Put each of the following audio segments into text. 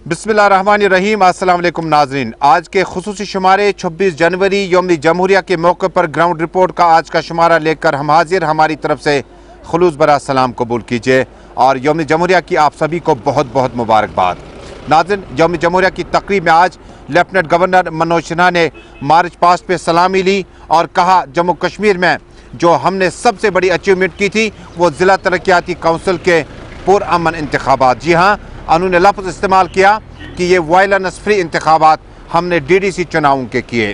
बिस्मिल्लाहिर्रहमानिर्रहीम। अस्सलाम वालेकुम नाजरीन, आज के खुसूसी शुमारे 26 जनवरी यौम जमहूरिया के मौके पर ग्राउंड रिपोर्ट का आज का शुमारा लेकर हम हाजिर। हमारी तरफ से खुलूस भरा सलाम कबूल कीजिए और यौम जमहूरिया की आप सभी को बहुत बहुत मुबारकबाद। नाज़रीन, यौम जमहूरिया की तकरीब में आज लेफ्टिनेंट गवर्नर मनोज सिन्हा ने मार्च पास्ट पे सलामी ली और कहा जम्मू कश्मीर में जो हमने सबसे बड़ी अचीवमेंट की थी वो ज़िला तरक्याती काउंसिल के पुरअमन इंतखाबात। जी हाँ, उन्होंने लफ्ज़ इस्तेमाल किया कि ये वायलेंस फ्री इंतखाबात हमने DDC चुनावों के किए।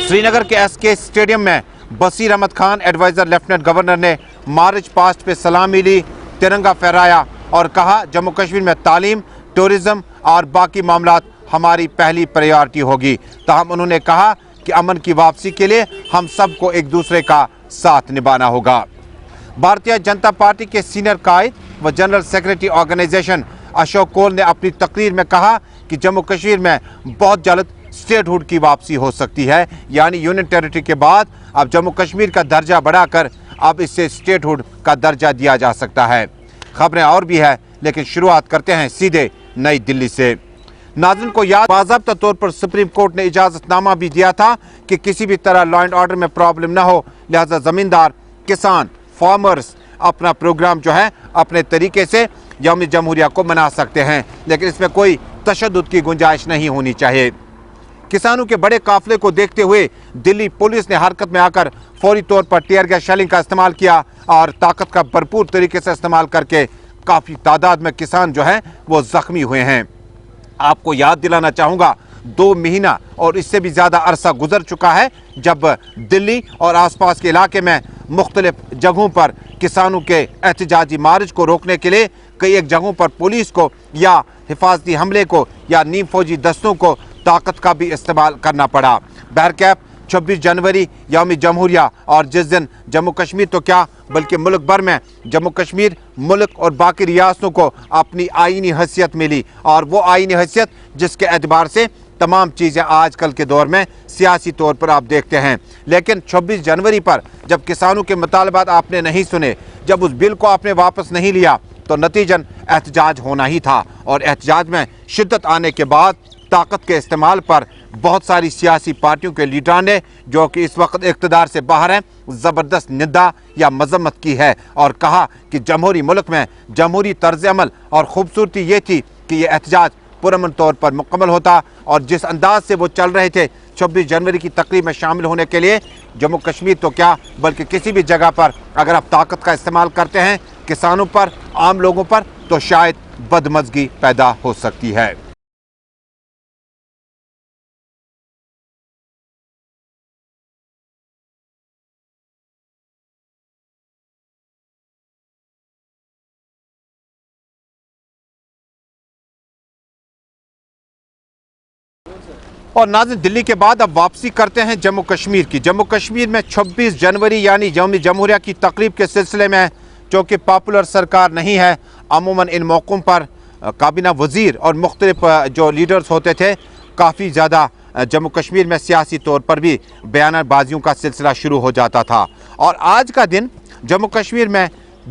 श्रीनगर के SK स्टेडियम में Basir Ahmad Khan advisor lieutenant governor ने मार्च पास्ट पे सलामी ली, तिरंगा फहराया और कहा जम्मू कश्मीर में तालीम, टूरिज़म और बाकी मामलात हमारी पहली प्रायोरिटी होगी। ताहम उन्होंने कहा कि अमन की वापसी के लिए हम सबको एक दूसरे का साथ निभाना होगा। भारतीय जनता पार्टी के सीनियर कायद व जनरल सेक्रेटरी ऑर्गेनाइजेशन अशोक कोल ने अपनी तकरीर में कहा कि जम्मू कश्मीर में बहुत जल्द स्टेटहुड की वापसी हो सकती है, यानी यूनियन टेरिटरी के बाद अब जम्मू कश्मीर का दर्जा बढ़ाकर अब इससे स्टेटहुड का दर्जा दिया जा सकता है। खबरें और भी है, लेकिन शुरुआत करते हैं सीधे नई दिल्ली से। नाज़रीन को याद, बाज़ाब्ता तौर पर सुप्रीम कोर्ट ने इजाज़तनामा भी दिया था कि किसी भी तरह लॉ एंड ऑर्डर में प्रॉब्लम ना हो, लिहाजा ज़मींदार, किसान, फार्मर्स अपना प्रोग्राम जो है अपने तरीके से यौम जमहूरिया को मना सकते हैं, लेकिन इसमें कोई तशद्दुद की गुंजाइश नहीं होनी चाहिए। किसानों के बड़े काफिले को देखते हुए दिल्ली पुलिस ने हरकत में आकर फौरी तौर पर टीयर गैस शेलिंग का इस्तेमाल किया और ताकत का भरपूर तरीके से इस्तेमाल करके काफ़ी तादाद में किसान जो हैं वो ज़ख्मी हुए हैं। आपको याद दिलाना चाहूँगा, 2 महीना और इससे भी ज़्यादा अरसा गुजर चुका है जब दिल्ली और आसपास के इलाके में मुख्तलिफ जगहों पर किसानों के एहतजाजी मार्च को रोकने के लिए कई एक जगहों पर पुलिस को या हिफाजती हमले को या नीम फौजी दस्तों को ताकत का भी इस्तेमाल करना पड़ा। बहरकैफ 26 जनवरी यौम जमहूरिया और जिस दिन जम्मू कश्मीर तो क्या बल्कि मुल्क भर में जम्मू कश्मीर मुल्क और बाकी रियासतों को अपनी आईनी हैसियत मिली और वो आईनी हैसियत जिसके एतबार से तमाम चीज़ें आजकल के दौर में सियासी तौर पर आप देखते हैं। लेकिन 26 जनवरी पर जब किसानों के मुतालबात आपने नहीं सुने, जब उस बिल को आपने वापस नहीं लिया तो नतीजन एहतजाज होना ही था और एहतजाज में शिद्दत आने के बाद ताकत के इस्तेमाल पर बहुत सारी सियासी पार्टियों के लीडरान ने जो कि इस वक्त इक़्तिदार से बाहर हैं ज़बरदस्त निंदा या मजम्मत की है और कहा कि जमहूरी मुल्क में जमहूरी तर्ज अमल और ख़ूबसूरती ये थी कि ये एहतजाज पुरअमन तौर पर मुकम्मल होता और जिस अंदाज से वो चल रहे थे 26 जनवरी की तकरीब में शामिल होने के लिए जम्मू कश्मीर तो क्या बल्कि किसी भी जगह पर अगर आप ताकत का इस्तेमाल करते हैं किसानों पर, आम लोगों पर, तो शायद बदमज़गी पैदा हो सकती है। और नाज़रीन, दिल्ली के बाद अब वापसी करते हैं जम्मू कश्मीर की। जम्मू कश्मीर में 26 जनवरी यानी यौम जमहूरिया की तकरीब के सिलसिले में चूँकि पॉपुलर सरकार नहीं है, अमूमन इन मौक़ों पर काबीना वज़ीर और मुख्तलिफ जो लीडर्स होते थे काफ़ी ज़्यादा जम्मू कश्मीर में सियासी तौर पर भी बयानबाजियों का सिलसिला शुरू हो जाता था और आज का दिन जम्मू कश्मीर में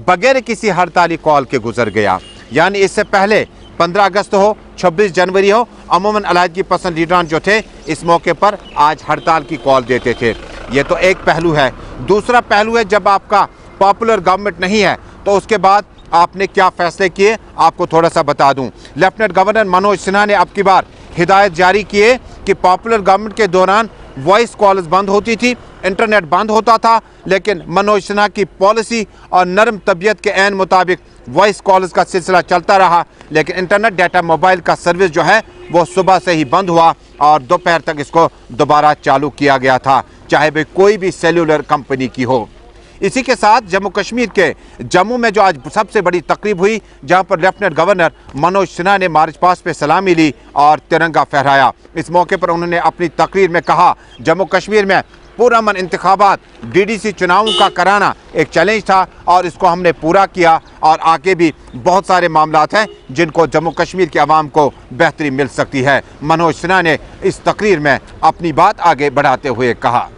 बगैर किसी हड़ताली कॉल के गुजर गया। यानी इससे पहले 15 अगस्त हो, 26 जनवरी हो, अमूमन अलहदगी पसंद लीडरान जो थे इस मौके पर आज हड़ताल की कॉल देते थे। ये तो एक पहलू है। दूसरा पहलू है जब आपका पॉपुलर गवर्नमेंट नहीं है तो उसके बाद आपने क्या फ़ैसले किए, आपको थोड़ा सा बता दूं। लेफ्टिनेंट गवर्नर मनोज सिन्हा ने अब की बार हिदायत जारी किए कि पॉपुलर गवर्नमेंट के दौरान वॉइस कॉल्स बंद होती थी, इंटरनेट बंद होता था, लेकिन मनोज सिन्हा की पॉलिसी और नरम तबीयत के ऐन मुताबिक वॉइस कॉल्स का सिलसिला चलता रहा, लेकिन इंटरनेट डाटा मोबाइल का सर्विस जो है वो सुबह से ही बंद हुआ और दोपहर तक इसको दोबारा चालू किया गया था, चाहे भाई कोई भी सेलुलर कंपनी की हो। इसी के साथ जम्मू कश्मीर के जम्मू में जो आज सबसे बड़ी तकरीब हुई जहां पर लेफ्टिनेंट गवर्नर मनोज सिन्हा ने मार्च पास्ट पे सलामी ली और तिरंगा फहराया। इस मौके पर उन्होंने अपनी तकरीर में कहा जम्मू कश्मीर में पुरअमन इंतखाबात DDC चुनावों का कराना एक चैलेंज था और इसको हमने पूरा किया और आगे भी बहुत सारे मामलात हैं जिनको जम्मू कश्मीर के अवाम को बेहतरी मिल सकती है। मनोज सिन्हा ने इस तकरीर में अपनी बात आगे बढ़ाते हुए कहा,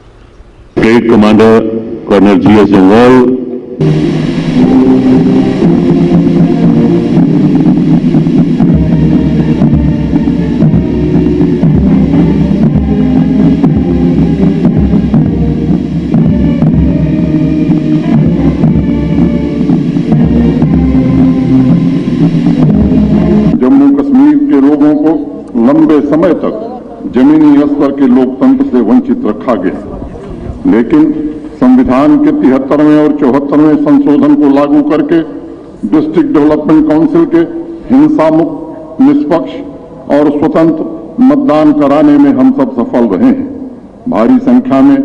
ब्रिगेड कमांडर कर्नल GS जंगल, के लोगों को लंबे समय तक जमीनी स्तर के लोकतंत्र से वंचित रखा गया। लेकिन संविधान के 73वें और 74वें संशोधन को लागू करके डिस्ट्रिक्ट डेवलपमेंट काउंसिल के हिंसा मुक्त, निष्पक्ष और स्वतंत्र मतदान कराने में हम सब सफल रहे हैं। भारी संख्या में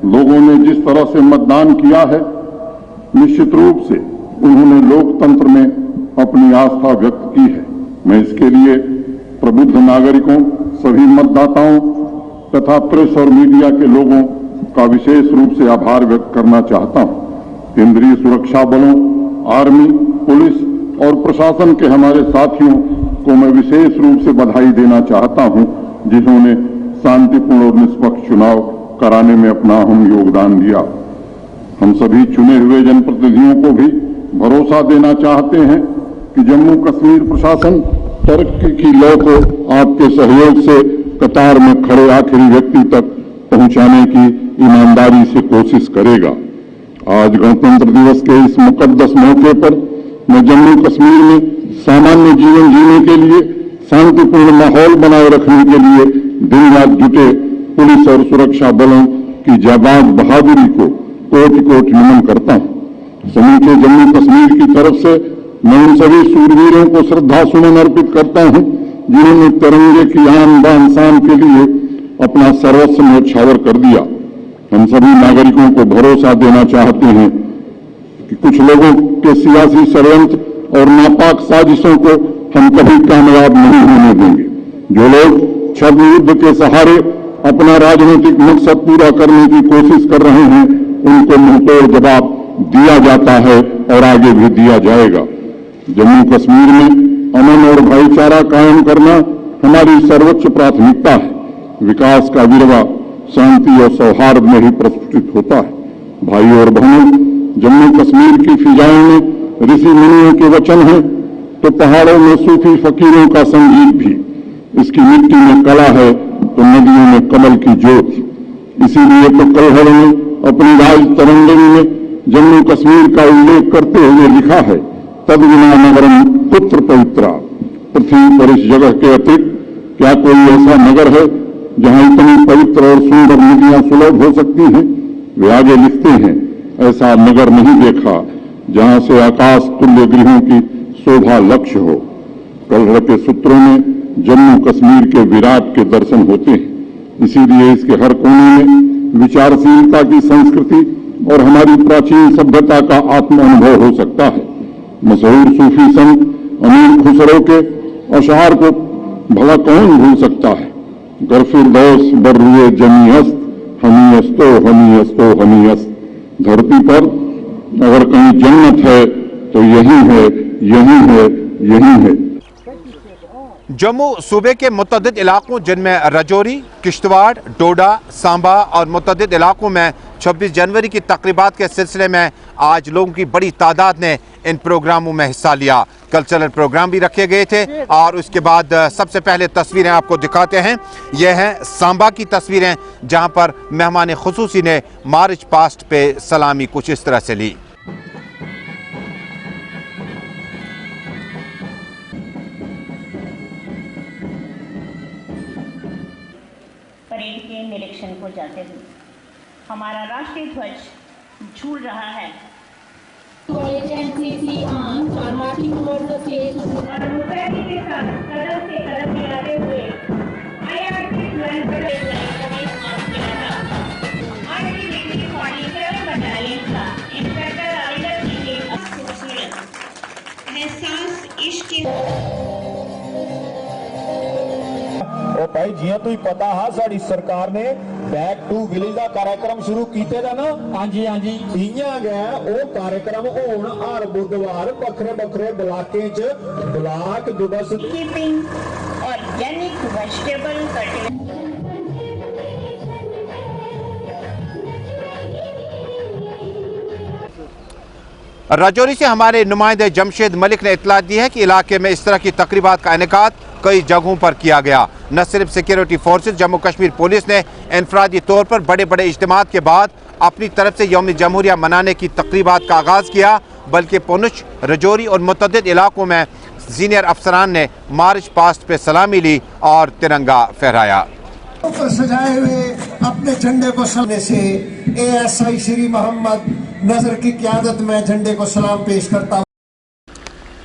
लोगों ने जिस तरह से मतदान किया है, निश्चित रूप से उन्होंने लोकतंत्र में अपनी आस्था व्यक्त की है। मैं इसके लिए प्रबुद्ध नागरिकों, सभी मतदाताओं तथा प्रेस और मीडिया के लोगों का विशेष रूप से आभार व्यक्त करना चाहता हूं। केंद्रीय सुरक्षा बलों, आर्मी, पुलिस और प्रशासन के हमारे साथियों को मैं विशेष रूप से बधाई देना चाहता हूं, जिन्होंने शांतिपूर्ण और निष्पक्ष चुनाव कराने में अपना अहम योगदान दिया। हम सभी चुने हुए जनप्रतिनिधियों को भी भरोसा देना चाहते हैं कि जम्मू कश्मीर प्रशासन तरक्की की लौ को आपके सहयोग से कतार में खड़े आखिरी व्यक्ति तक पहुंचाने की ईमानदारी से कोशिश करेगा। आज गणतंत्र दिवस के इस मुकद्दस मौके पर मैं जम्मू कश्मीर में सामान्य जीवन जीने के लिए, शांतिपूर्ण माहौल बनाए रखने के लिए दिन रात जुटे पुलिस और सुरक्षा बलों की जाबाज बहादुरी को कोटि कोटि नमन करता हूं। समूचे जम्मू कश्मीर की तरफ से मैं उन सभी सूरवीरों को श्रद्धा सुमन अर्पित करता हूं, जिन्होंने तिरंगे की आन बान शान के लिए अपना सर्वस्व न्यौछावर कर दिया। हम सभी नागरिकों को भरोसा देना चाहते हैं कि कुछ लोगों के सियासी षड्यंत्र और नापाक साजिशों को हम कभी कामयाब नहीं होने देंगे। जो लोग छद्म युद्ध के सहारे अपना राजनीतिक मकसद पूरा करने की कोशिश कर रहे हैं, उनको मुंहतोड़ जवाब दिया जाता है और आगे भी दिया जाएगा। जम्मू कश्मीर में अमन और भाईचारा कायम करना हमारी सर्वोच्च प्राथमिकता है। विकास का विरवा शांति और सौहार्द में ही प्रस्फुटित होता है। भाई और बहनों, जम्मू कश्मीर की फिजाओं में ऋषि मुनियों के वचन हैं, तो पहाड़ों में सूफी फकीरों का संगीत भी। इसकी मिट्टी में कला है तो नदियों में कमल की ज्योत। इसीलिए तो कलहड़ ने अपनी राज तरंगिणी में जम्मू कश्मीर का उल्लेख करते हुए लिखा है, तद विना नगरम पुत्र पवित्रा। पृथ्वी पर इस जगह के अतिरिक्त क्या कोई ऐसा नगर है जहां इतनी पवित्र और सुंदर नदियां सुलभ हो सकती हैं? वे आगे लिखते हैं, ऐसा नगर नहीं देखा जहां से आकाश तुल्य गृहों की शोभा लक्ष्य हो। कलहड़ के सूत्रों में जम्मू कश्मीर के विराट के दर्शन होते हैं। इसीलिए इसके हर कोने में विचारशीलता की संस्कृति और हमारी प्राचीन सभ्यता का आत्म अनुभव हो सकता है। मशहूर सूफी संत अमीर खुसरो के अशआर को भला कौन भूल सकता है? गरफिरदौस बर्रुए जमीअस्त, हमीअस्तो हमीअस्तो हमीअस्त। धरती पर अगर कहीं जन्नत है तो यही है, यही है, यही है। जम्मू सूबे के मुतअद्दिद इलाकों जिनमें रजौरी, किश्तवाड़, डोडा, सांबा और मुतअद्दिद इलाकों में 26 जनवरी की तकरीबात के सिलसिले में आज लोगों की बड़ी तादाद ने इन प्रोग्रामों में हिस्सा लिया। कल्चरल प्रोग्राम भी रखे गए थे और उसके बाद सबसे पहले तस्वीरें आपको दिखाते हैं। यह हैं सांबा की तस्वीरें, जहां पर मेहमान खुसूसी ने मार्च पास्ट पे सलामी कुछ इस तरह से ली। परेड के निरीक्षण को जाते हुए हमारा राष्ट्रीय ध्वज झूल रहा है। College and CC arms are marching towards the stage. और मुस्तैदी के साथ कदम से कदम मिलाते हुए IRC प्लान पर बटालियन का इंस्पेक्टर आइलर की एक खूबसूरत एहसास इश्क ਉਹ ਭਾਈ ਜਿਵੇਂ ਤੁਸੀਂ ਪਤਾ ਹਾ ਸਾਡੀ ਸਰਕਾਰ ਨੇ ਬੈਕ ਟੂ ਵਿਲੇਜ ਦਾ ਕਾਰਜਕ੍ਰਮ ਸ਼ੁਰੂ ਕੀਤੇ ਦਾ ਨਾ। ਹਾਂਜੀ ਹਾਂਜੀ ਇਆਂ ਗਿਆ ਉਹ ਕਾਰਜਕ੍ਰਮ ਹੋਣ ਹਰ ਬੁੱਧਵਾਰ ਵੱਖਰੇ ਵੱਖਰੇ ਬਲਾਕੇ 'ਚ ਬਲਾਕ ਦਿਵਸ keeping organic vegetable cultivation. Rajouri से हमारे नुमाइंदे जमशेद मलिक ने इतला दी है कि इलाके में इस तरह की तकरीबात का इनेकाद कई जगहों पर किया गया। न सिर्फ security forces, Jammu Kashmir police ने इनफरादी तौर पर बड़े बड़े इज्तिमात के बाद अपनी तरफ से यौम जमहूरिया मनाने की तकरीबात का आगाज़ किया, बल्कि पुंछ, रजौरी और मुतअद्दिद इलाकों में सीनियर अफसरान ने मार्च पास्ट पे सलामी ली और तिरंगा फहराया। पर सजाए हुए अपने झंडे को सलामने से ASI श्री मोहम्मद नजर की क़यादत में झंडे को सलाम पेश करता हूं।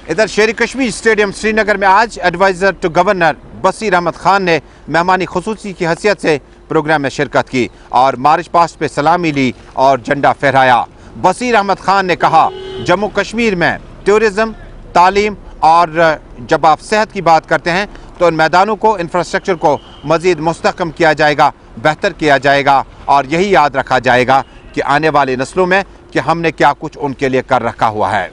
इधर शेर कश्मीर स्टेडियम श्रीनगर में आज एडवाइजर टू गवर्नर बसीर अहमद खान ने मेहमानी खुसूसी की हैसियत से प्रोग्राम में शिरकत की और मार्च पास्ट पे सलामी ली और झंडा फहराया। बसीर अहमद खान ने कहा, जम्मू कश्मीर में टूरिज्म, तालीम और जब आप सेहत की बात करते हैं तो इन मैदानों को, इंफ्रास्ट्रक्चर को मज़ीद मुस्तहकम किया जाएगा, बेहतर किया जाएगा और यही याद रखा जाएगा कि आने वाली नस्लों में कि हमने क्या कुछ उनके लिए कर रखा हुआ है।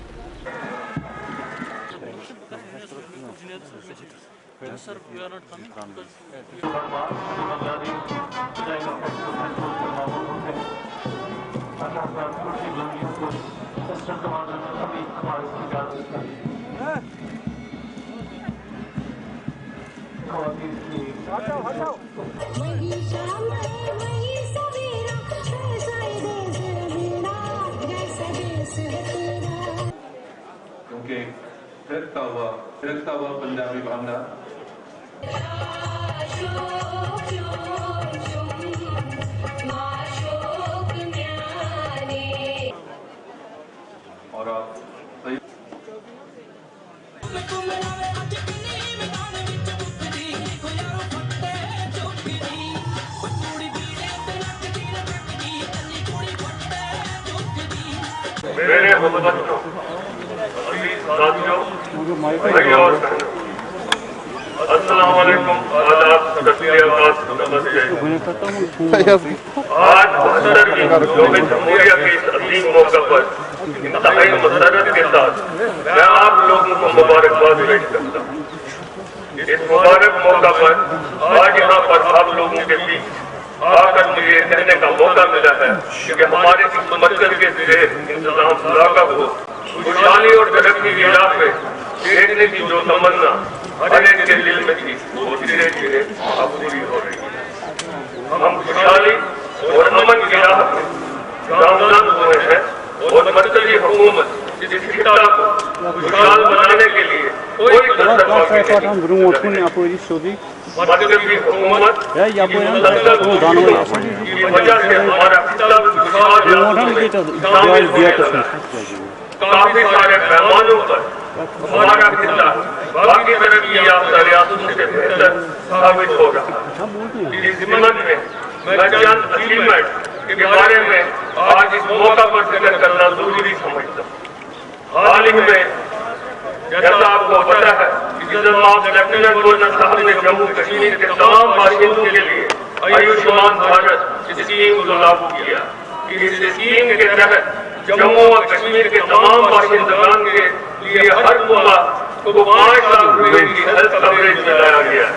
क्योंकि फिरकता हुआ पंजाबी बांधा और आप मेरे मोहब्बतों अजीज साथियों भाइयों और बहनों, अस्सलाम वालेकुम, आदाब, नमस्ते। आज 72वीं यौम जमहूरिया के इस अजीम मौका पर इंतहाई मसरत के साथ मैं आप लोगों को मुबारकबाद पेश करता हूँ। इस मुबारक मौका पर आज यहाँ पर आप लोगों के बीच आकर मुझे कहने का मौका मिला है कि हमारे इस मरकज के ज़ेर इंतजाम इलाका को खुशहाली और तरक्की की राह पे देखने की जो तमन्ना हर एक के दिल में थी वो धीरे धीरे अब पूरी हो रही है। हम खुशहाली और अमन की राह पे गामज़न हुए हैं और मरकजी हुकूमत इस खिता को खुशहाल बनाने के लिए कोई कसर बाकी नहीं। मरकजी हुकूमत की वजह से हमारा खिता काफी सारे पैमानों पर हमारा खिता बाकी तरक्की याफ्ता रियासतों से बेहतर साबित हो रहा है। इस ज़िम्मत में मैं चंद अचीवमेंट के बारे में आज इस मौका पर जिक्र करना जरूरी समझता हूँ। हाल ही में जैसा आपको पता है कि जनाब लेफ्टिनेंट गवर्नर साहब ने जम्मू कश्मीर के तमाम बाशिंदों के लिए आयुष्मान भारत स्कीम को लागू किया। इस स्कीम के तहत जम्मू और कश्मीर के तमाम बाशिंदगान के लिए हर माह को 5 लाख रुपए की हेल्थ कवरेज दिलाया गया है।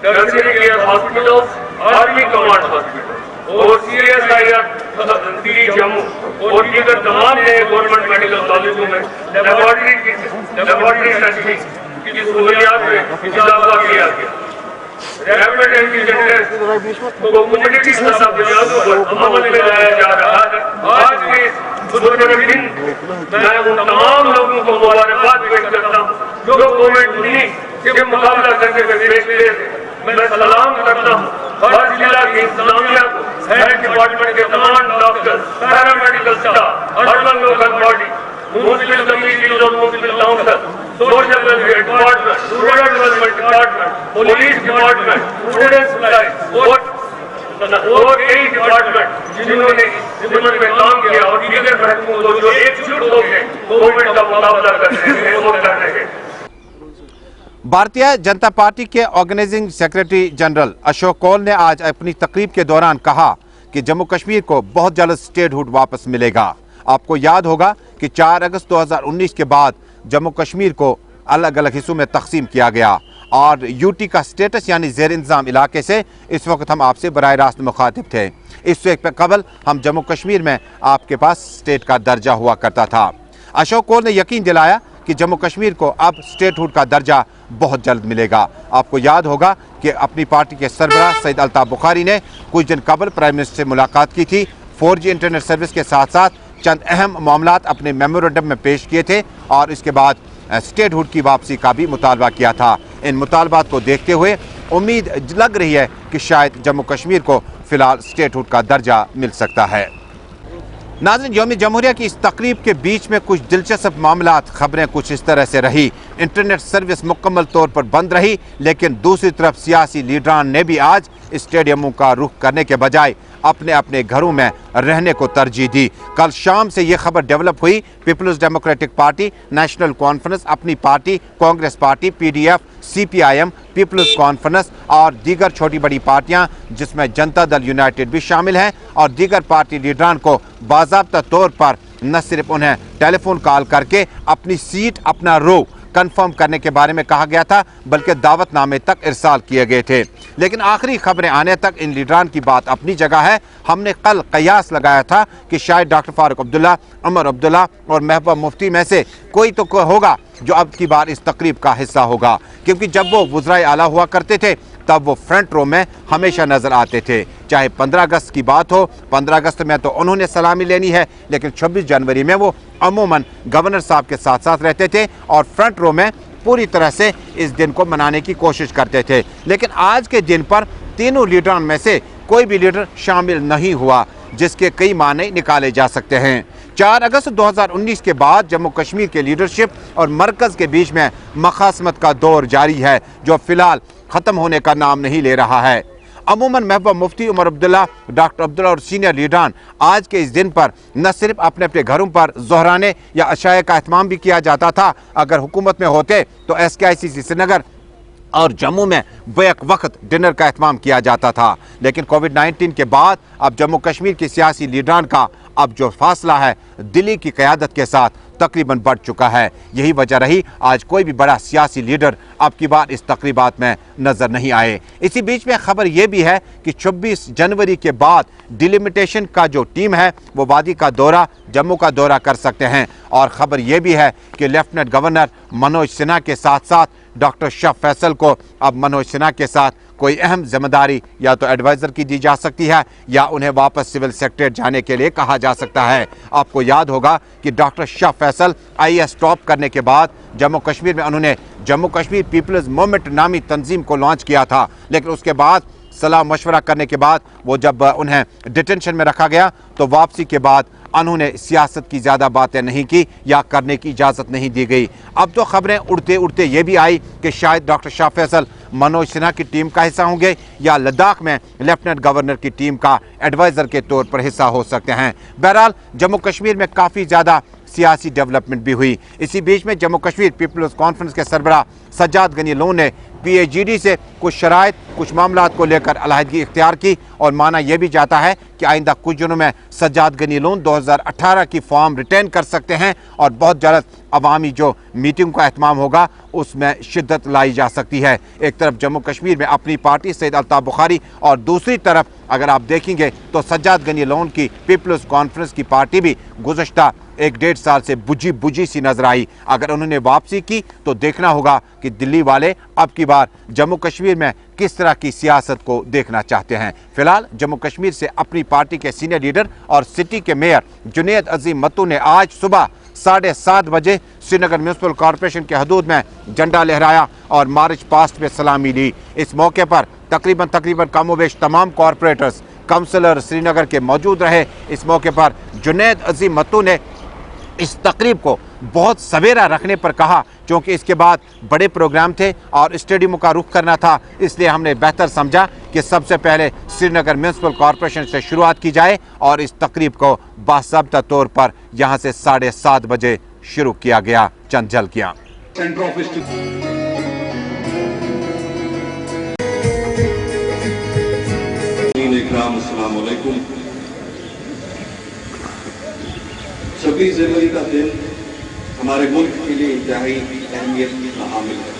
Tertiary care hospitals, army command hospital और CSIR जम्मू और दीगर तमाम नए गवर्नमेंट मेडिकल कॉलेजों में लेबोरेटरी टेस्टिंग की सहूलियात में इजाफा किया गया। रैपिड एंटीजन टेस्ट को कम्युनिटी स्तर बुनियादों पर अमल में लाया जा रहा है। आज के बुजुर्ग दिन मैं उन तमाम लोगों को मुबारकबाद पेश करता हूँ जो कोविड-19 से मुकाबला करने में पेश थे। मैं सलाम करता हूँ हर जिला की इंतजामिया को, हेल्थ डिपार्टमेंट के तमाम doctor, paramedical staff, urban local body, municipal committees और municipal council, social welfare department, rural development department, police department, student supply और कई डिपार्टमेंट जिन्होंने ज़िम्मत में काम किया और दीगर महकमों को जो एकजुट होकर कोविड का मुकाबला कर रहे हैं। भारतीय जनता पार्टी के organising secretary general Ashok Kaul ने आज अपनी तकरीब के दौरान कहा कि जम्मू कश्मीर को बहुत जल्द स्टेटहुड वापस मिलेगा। आपको याद होगा कि 4 अगस्त 2019 के बाद जम्मू कश्मीर को अलग अलग हिस्सों में तकसीम किया गया और यूटी का स्टेटस यानी ज़ेर इंतज़ाम इलाके से इस वक्त हम आपसे बराह रास्त मुखातिब थे। इससे कबल हम जम्मू कश्मीर में आपके पास स्टेट का दर्जा हुआ करता था। अशोक कौल ने यकीन दिलाया कि जम्मू कश्मीर को अब स्टेटहुड का दर्जा बहुत जल्द मिलेगा। आपको याद होगा कि अपनी पार्टी के सरबराह सईद अल्ताफ़ बुखारी ने कुछ दिन कबल प्राइम मिनिस्टर से मुलाकात की थी। 4G इंटरनेट सर्विस के साथ साथ चंद अहम मामलात अपने मेमोरेंडम में पेश किए थे और इसके बाद स्टेटहुड की वापसी का भी मुतालबा किया था। इन मुतालबात को देखते हुए उम्मीद लग रही है कि शायद जम्मू कश्मीर को फिलहाल स्टेटहुड का दर्जा मिल सकता है। नाज़रीन, यौम जमहूरिया की इस तकरीब के बीच में कुछ दिलचस्प मामलात खबरें कुछ इस तरह से रही। इंटरनेट सर्विस मुकम्मल तौर पर बंद रही, लेकिन दूसरी तरफ सियासी लीडरान ने भी आज स्टेडियमों का रुख करने के बजाय अपने अपने घरों में रहने को तरजीह दी। कल शाम से ये खबर डेवलप हुई, people's democratic party, national conference, Apni party, Congress party, PDF, CPIM, people's conference और दीगर छोटी बड़ी पार्टियां जिसमें जनता दल यूनाइटेड भी शामिल हैं और दीगर पार्टी लीडरान को बाज़ाब्ता तौर पर न सिर्फ उन्हें टेलीफोन कॉल करके अपनी सीट, अपना रो कंफर्म करने के बारे में कहा गया था, बल्कि दावतनामे तक इरसाल किए गए थे। लेकिन आखिरी खबरें आने तक इन लीडरान की बात अपनी जगह है। हमने कल कयास लगाया था कि शायद डॉक्टर फारूक अब्दुल्ला, उमर अब्दुल्ला और महबूबा मुफ्ती में से कोई तो होगा जो अब की बार इस तकरीब का हिस्सा होगा, क्योंकि जब वो वज़राए आला हुआ करते थे तब वो फ्रंट रो में हमेशा नजर आते थे। चाहे 15 अगस्त की बात हो, 15 अगस्त में तो उन्होंने सलामी लेनी है, लेकिन 26 जनवरी में वो अमूमन गवर्नर साहब के साथ साथ रहते थे और फ्रंट रो में पूरी तरह से इस दिन को मनाने की कोशिश करते थे। लेकिन आज के दिन पर तीनों लीडरों में से कोई भी लीडर शामिल नहीं हुआ, जिसके कई माने निकाले जा सकते हैं। 4 अगस्त 2019 के बाद जम्मू कश्मीर के लीडरशिप और मरकज़ के बीच में मखासमत का दौर जारी है, जो फिलहाल ख़त्म होने का नाम नहीं ले रहा है। अमूमन महबूबा मुफ्ती, उमर अब्दुल्ला, डॉक्टर अब्दुल्ला और सीनियर लीडरान आज के इस दिन पर न सिर्फ अपने अपने घरों पर ज़ोहराने या अशाए का एहतमाम भी किया जाता था, अगर हुकूमत में होते तो SKICC श्रीनगर और जम्मू में बैक वक्त डिनर का एहतमाम किया जाता था। लेकिन कोविड-19 के बाद अब जम्मू कश्मीर के सियासी लीडरान का अब जो फासला है दिल्ली की क़यादत के साथ तकरीबन बढ़ चुका है। यही वजह रही आज कोई भी बड़ा सियासी लीडर अब की बार इस तकरीबात में नजर नहीं आए। इसी बीच में खबर यह भी है कि 26 जनवरी के बाद डिलिमिटेशन का जो टीम है वो वादी का दौरा, जम्मू का दौरा कर सकते हैं। और खबर यह भी है कि लेफ्टिनेंट गवर्नर मनोज सिन्हा के साथ साथ डॉक्टर शाह फैसल को अब मनोज सिन्हा के साथ कोई अहम जिम्मेदारी या तो एडवाइज़र की दी जा सकती है या उन्हें वापस सिविल सेक्रेटरी जाने के लिए कहा जा सकता है। आपको याद होगा कि doctor Shah Faisal IAS top करने के बाद जम्मू कश्मीर में उन्होंने जम्मू कश्मीर पीपल्स मूवमेंट नामी तंजीम को लॉन्च किया था, लेकिन उसके बाद सलाह मशवरा करने के बाद वो जब उन्हें डिटेंशन में रखा गया तो वापसी के बाद उन्होंने सियासत की ज़्यादा बातें नहीं की या करने की इजाज़त नहीं दी गई। अब तो खबरें उड़ते उड़ते ये भी आई कि शायद डॉक्टर शाह फैसल मनोज सिन्हा की टीम का हिस्सा होंगे या लद्दाख में लेफ्टिनेंट गवर्नर की टीम का एडवाइज़र के तौर पर हिस्सा हो सकते हैं। बहरहाल जम्मू कश्मीर में काफ़ी ज़्यादा सियासी डेवलपमेंट भी हुई। इसी बीच में जम्मू कश्मीर पीपल्स कॉन्फ्रेंस के सरबराह सज्जाद गनी लोन ने PAGD से कुछ शराइत, कुछ मामलात को लेकर अलहदगी इख्तियार की और माना यह भी जाता है कि आइंदा कुछ दिनों में सज्जाद गनी लोन 2018 की फॉर्म रिटर्न कर सकते हैं और बहुत जल्द अवामी जो मीटिंग का एहतमाम होगा उसमें शिद्दत लाई जा सकती है। एक तरफ जम्मू कश्मीर में अपनी पार्टी सैयद अल्ताफ़ बुखारी और दूसरी तरफ अगर आप देखेंगे तो सज्जाद गनी लोन की पीपल्स कॉन्फ्रेंस की पार्टी भी गुज़श्ता 1-1.5 साल से बुझी सी नजर आई। अगर उन्होंने वापसी की तो देखना होगा कि दिल्ली वाले अब की बार जम्मू कश्मीर में किस तरह की सियासत को देखना चाहते हैं। फिलहाल जम्मू कश्मीर से अपनी पार्टी के सीनियर लीडर और सिटी के मेयर जुनैद अजीम मत्तू ने आज सुबह 7:30 बजे श्रीनगर म्यूनसिपल कॉरपोरेशन के हदूद में झंडा लहराया और मार्च पास्ट में सलामी ली। इस मौके पर तकरीबन कमोबेश तमाम कॉरपोरेटर्स, काउंसलर श्रीनगर के मौजूद रहे। इस मौके पर जुनैद अजीम मत्तू ने इस तकरीब को बहुत सवेरा रखने पर कहा, क्योंकि इसके बाद बड़े प्रोग्राम थे और स्टेडियमों का रुख करना था, इसलिए हमने बेहतर समझा कि सबसे पहले श्रीनगर म्यूनसिपल कॉरपोरेशन से शुरुआत की जाए और इस तकरीब को बासाबता तौर पर यहाँ से 7:30 बजे शुरू किया गया। चंद झलकियाँ। अस्सलाम वालेकुम। 26 जनवरी का दिन हमारे मुल्क के लिए इंतहाई अहमियत का हामिल है।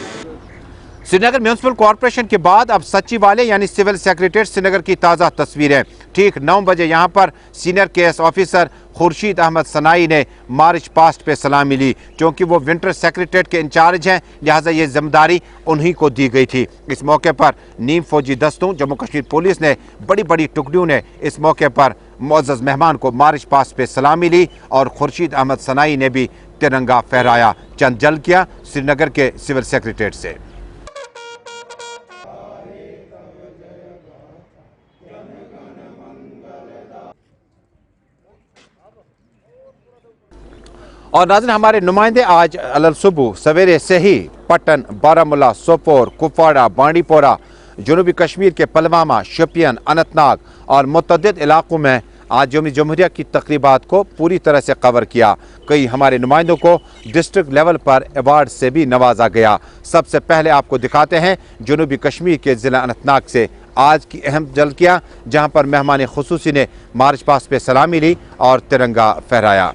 श्रीनगर म्यूनसिपल कॉरपोरेशन के बाद अब सचिवालय यानी सिविल सेक्रेटेरिएट श्रीनगर की ताज़ा तस्वीरें। ठीक 9 बजे यहाँ पर senior KS officer Khurshid Ahmad Sanai ने मार्च पास्ट पे सलामी ली। क्योंकि वो विंटर सेक्रेटेरिएट के इंचार्ज हैं, लिहाजा ये जिम्मेदारी उन्हीं को दी गई थी। इस मौके पर नीम फौजी दस्तों, जम्मू कश्मीर पुलिस ने बड़ी बड़ी टुकड़ियों ने इस मौके पर मुअज़्ज़ज़ मेहमान को मार्च पास्ट पे सलामी ली और खुर्शीद अहमद सनाई ने भी तिरंगा फहराया। चंद झलकियां श्रीनगर के सिविल सेक्रेटेरिएट से। और नाज़रीन, हमारे नुमाइंदे आज अलल सुबह सवेरे से ही पट्टन, बारामूला, सोपोर, कुपवाड़ा, बांडीपोरा, जनूबी कश्मीर के पुलवामा, शोपियान, अनंतनाग और मुतअद्दिद इलाकों में आज यौम जमहूरिया की तकरीबात को पूरी तरह से कवर किया। कई हमारे नुमाइंदों को डिस्ट्रिक्ट लेवल पर अवार्ड से भी नवाजा गया। सबसे पहले आपको दिखाते हैं जनूबी कश्मीर के ज़िला अनंतनाग से आज की अहम झलकियां, जहां पर मेहमान खुसूसी ने मार्च पास्ट पे सलामी ली और तिरंगा फहराया।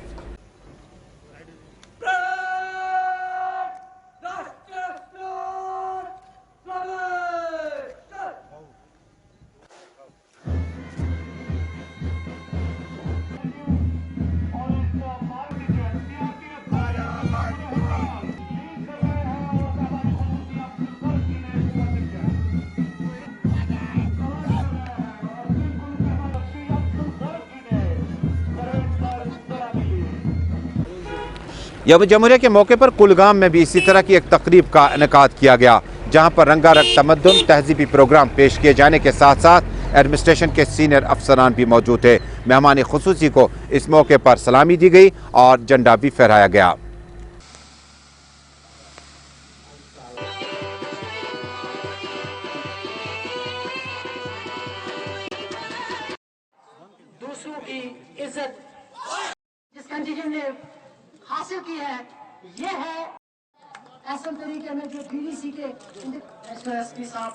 यौम जमहूरिया के मौके पर कुलगाम में भी इसी तरह की एक तकरीब का इनेकाद किया गया, जहां पर रंगारंग तमद्दुन तहजीबी प्रोग्राम पेश किए जाने के साथ साथ एडमिनिस्ट्रेशन के सीनियर अफसरान भी मौजूद थे। मेहमान खुसूसी को इस मौके पर सलामी दी गई और झंडा भी फहराया गया। दूसरों की इज्जत जिस कंटीजेंट ने हासिल की है, ये है ऐसा तरीके में जो डीडीसी के एसपी साहब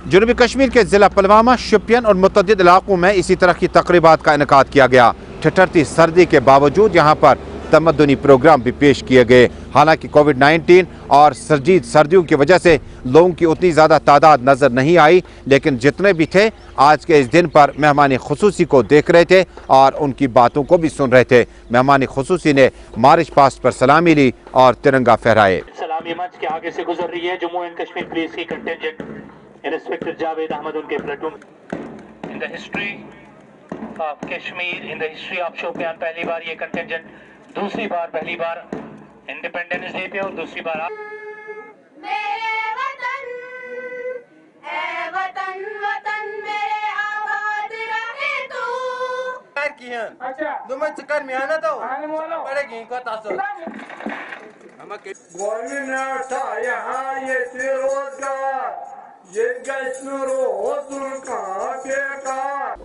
जनूबी कश्मीर के जिला पुलवामा, शोपियान और मुतअद्दिद इलाकों में इसी तरह की तकरीबात का इनेकाद किया गया। ठिठुरती सर्दी के बावजूद यहाँ पर तमद्दुनी प्रोग्राम भी पेश किए गए। हालांकि कोविड-19 और शदीद सर्दियों की वजह से लोगों की उतनी ज़्यादा तादाद नज़र नहीं आई, लेकिन जितने भी थे आज के इस दिन पर मेहमान खुसूसी को देख रहे थे और उनकी बातों को भी सुन रहे थे। मेहमान खुसूसी ने मार्च पास्ट पर सलामी ली और तिरंगा फहराए। सलामी मंच के आगे से गुजर रही है जम्मू एंड कश्मीर पुलिस की कंटिंजेंट इंस्पेक्टर जावेद अहमद, उनके platoon. In the history of Kashmir, in the history of Shopian, पहली बार ये कंटिंजेंट, दूसरी बार पहली बार इंडिपेंडेंस डे पे और दूसरी बार मेरे वतन, ऐ वतन वतन मेरे आबाद रहे तू। अच्छा तुम चिकन में आना तो पड़ेगी को तासो गवर्नमेंट ने उठाया ये बेरोजगार, ये गैसनुरो होतुल का बेकार।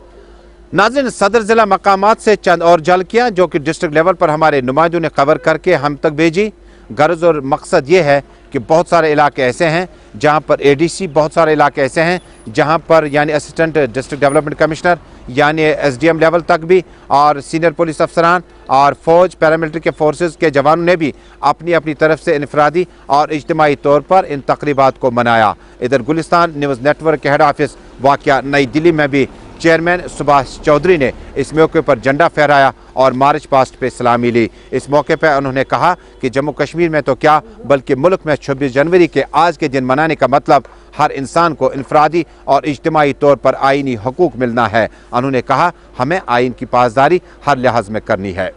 नाज़रीन, सदर जिला मकामात से चंद और झलकियां जो कि डिस्ट्रिक्ट लेवल पर हमारे नुमाइंदों ने कवर करके हम तक भेजी। गर्ज और मकसद ये है कि बहुत सारे इलाके ऐसे हैं जहां पर एडीसी, बहुत सारे इलाके ऐसे हैं जहां पर यानी असिस्टेंट डिस्ट्रिक्ट डेवलपमेंट कमिश्नर यानी एसडीएम लेवल तक भी और सीनियर पुलिस अफसरान और फौज, पैरामिलिट्री के फोर्सेस के जवानों ने भी अपनी अपनी तरफ से इनफरादी और इज्तिमाई तौर पर इन तकरीबात को मनाया। इधर गुलिस्तान न्यूज़ नेटवर्क के हेड ऑफिस वाक़या नई दिल्ली में भी चेयरमैन सुभाष चौधरी ने इस मौके पर झंडा फहराया और मार्च पास्ट पे सलामी ली। इस मौके पर उन्होंने कहा कि जम्मू कश्मीर में तो क्या बल्कि मुल्क में 26 जनवरी के आज के दिन मनाने का मतलब हर इंसान को इनफरादी और इज्तिमाई तौर पर आईनी हकूक मिलना है। उन्होंने कहा हमें आइन की पासदारी हर लिहाज में करनी है।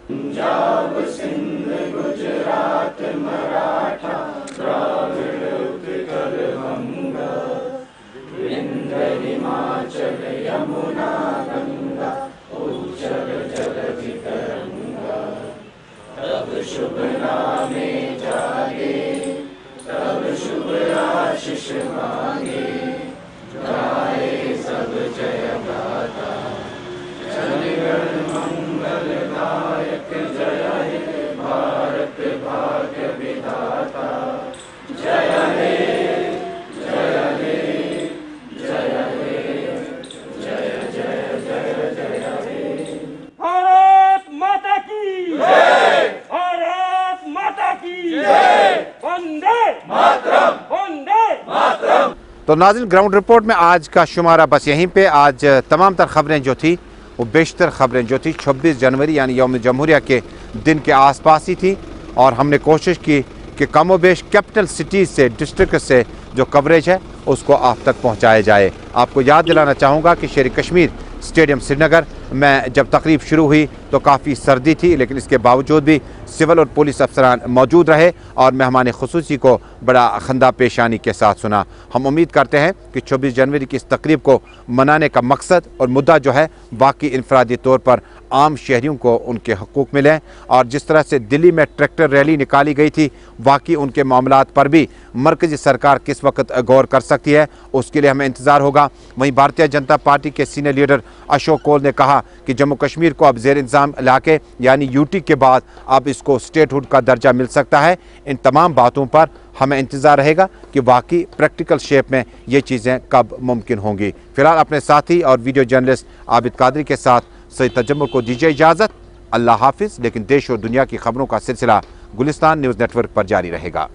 तो नाज़रीन, ग्राउंड रिपोर्ट में आज का शुमारा बस यहीं पे। आज तमाम तर खबरें जो थी वो बेशतर खबरें जो थी 26 जनवरी यानी यौम जमहूरिया के दिन के आसपास ही थी और हमने कोशिश की कि कमोबेश कैपिटल सिटीज़ से, डिस्ट्रिक्ट से जो कवरेज है उसको आप तक पहुँचाया जाए। आपको याद दिलाना चाहूँगा कि शेर कश्मीर स्टेडियम श्रीनगर में जब तकरीब शुरू हुई तो काफ़ी सर्दी थी, लेकिन इसके बावजूद भी सिविल और पुलिस अफसरान मौजूद रहे और मेहमान खुसूसी को बड़ा खंदा पेशानी के साथ सुना। हम उम्मीद करते हैं कि 26 जनवरी की इस तकरीब को मनाने का मकसद और मुद्दा जो है वाकई इनफरादी तौर पर आम शहरियों को उनके हकूक़ मिलें, और जिस तरह से दिल्ली में ट्रैक्टर रैली निकाली गई थी वाकई उनके मामलात पर भी मरकज़ी सरकार किस वक्त गौर कर सकती है, उसके लिए हमें इंतज़ार होगा। वहीं भारतीय जनता पार्टी के सीनियर लीडर अशोक कौल ने कहा कि जम्मू कश्मीर को अब ज़ेर इंतज़ाम इलाके यानी यूटी के बाद अब इसको स्टेटहुड का दर्जा मिल सकता है। इन तमाम बातों पर हमें इंतज़ार रहेगा कि वाकई प्रैक्टिकल शेप में ये चीज़ें कब मुमकिन होंगी। फिलहाल अपने साथी और वीडियो जर्नलिस्ट आबिद कादरी के साथ सईद तजम्मुल को दीजिए इजाज़त। अल्लाह हाफिज़। लेकिन देश और दुनिया की खबरों का सिलसिला गुलिस्तान न्यूज़ नेटवर्क पर जारी रहेगा।